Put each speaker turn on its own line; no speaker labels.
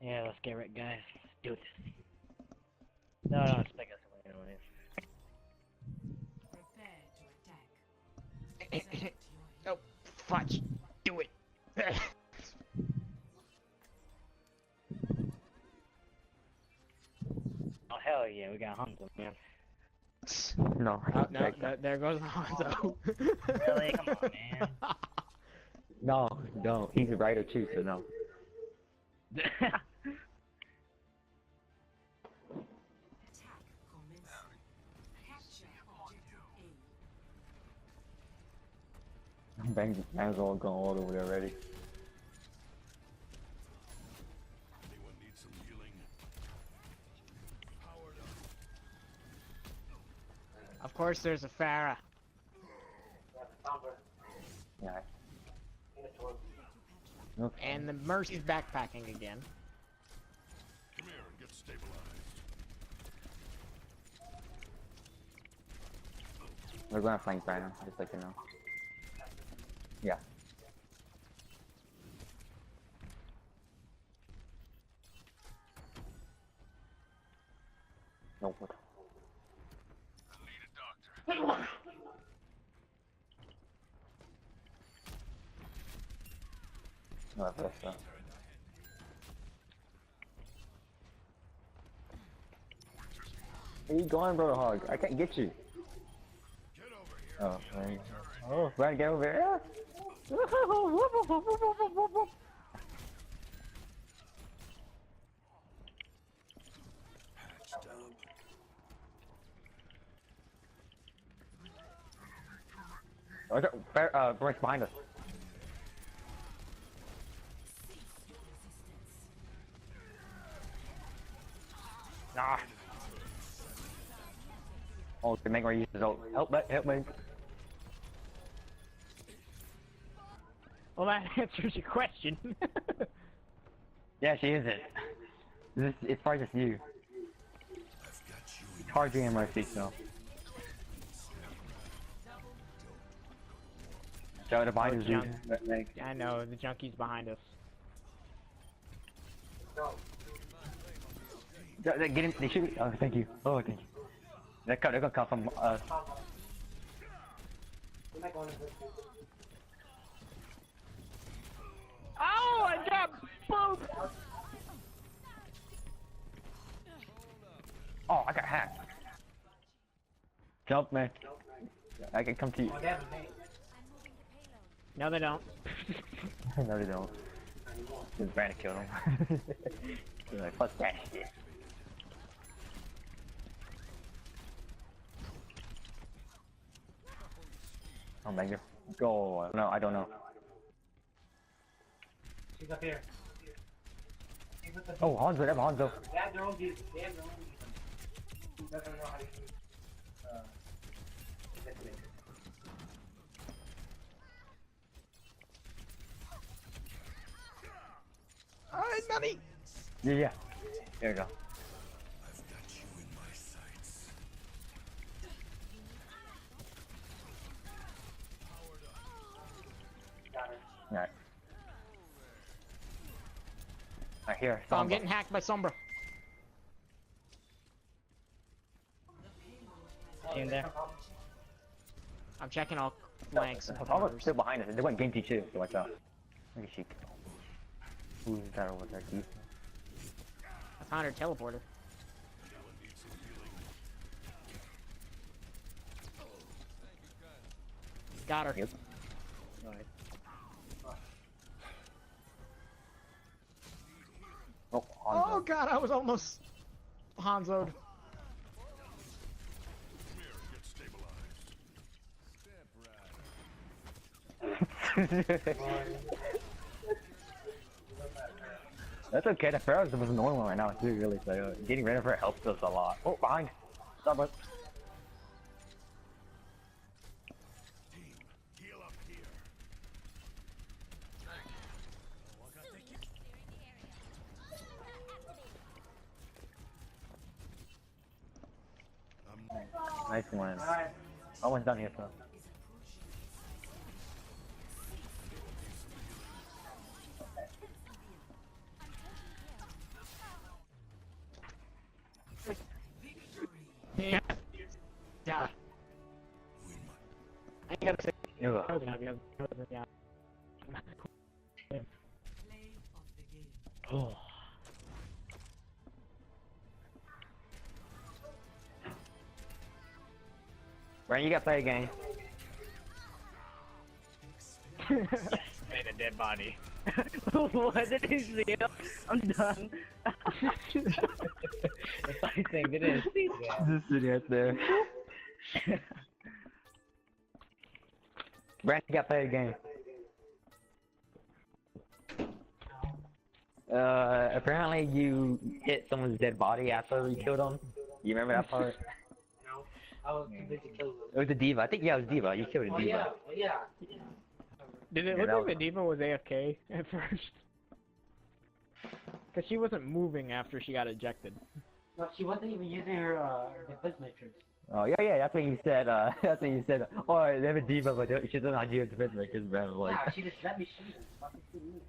Yeah, let's get it, guys. Let's do this. No, don't expect us to win anyways.
Prepare to attack. Oh, fudge. Do it.
Oh, hell yeah, we got Hanzo, man.
No.
Oh, no, there goes Hanzo.
Really? Come on, man.
No, don't. He's a writer too, so no.
Attack commencing. Capture objective A.
Bang's all gone all over there already.
Anyone need some healing? Powered up.
Of course, there's a Pharah.
Yeah. Okay.
And the Mercy's backpacking again.
Come here and get stabilized.
We're going to flank right now, just like you know. Yeah. Nope.
I need a doctor.
No, that's stuff. Where you going, bro, hog? I can't get you.
Get over here.
Oh, man. Oh, right, get over here.
Patched up.
Right behind us. Nah. Oh, the Meg use his ult. Help me, help me.
Well, that answers your question.
Yeah, she is it. It's probably just you.
I've got you in
It's hard being Mercy, so. Show the behind us, dude.
I know, the junkie's behind us.
Get him, they shoot me. Oh, thank you. Oh, thank you. They're gonna come from us.
Oh, I got both!
Oh, I got hacked. Jump, man. I can come to you.
No, they don't.
No, they don't. Just ran to kill him. You're like, fuck that shit. Oh, Megan. Go. No, I don't know.
She's up here.
Oh, Hanzo, that's Hanzo.
They have their own gear. They have their own gear. He doesn't know how to use this.
Alright, Nani!
Yeah, yeah. There you go.
I've got you in my sights.
Alright. Right here.
Oh, I'm
Sombra.
getting hacked by Sombra.
In there.
I'm checking all flanks and
Sombra's
corners.
still behind us. They went game T2, so watch out. Look at she. Who's that over there? Keith?
I found her teleporter.
Anyone need some healing?
Got her.
Yep. Oh,
Oh
Hanzo.
god, I was almost Hanzo'd.
Come here and get stabilized. Step right.
That's okay. The Pharaoh's the most annoying one right now too. Really, so getting rid of her helps us a lot. Oh, behind. Stop it.
Team, heal up here.
Nice one. Almost done here, so. Ugh.
Yeah.
Oh.
Ryan, you got to play a game.
Yes, made a dead body. What did he see? I'm done. The funny thing, did it see that?
Just sitting right there. Brandon, you got to play a game. Apparently you hit someone's dead body after you killed them. You remember that part?
No. I was too busy killing them.
It was a diva. I think, yeah, it was diva. You killed a
Oh
diva.
yeah, oh yeah.
Did it
Yeah,
look
that
like the
was-
diva was AFK at first? Because she wasn't moving after she got ejected.
No, she wasn't even using her defense matrix.
Oh, yeah, yeah, that's what you said, that's what you said. Oh, they have a diva, but she doesn't have defense makers, bro. Like,
Yeah, she just let me shoot her. Fucking 2 minutes.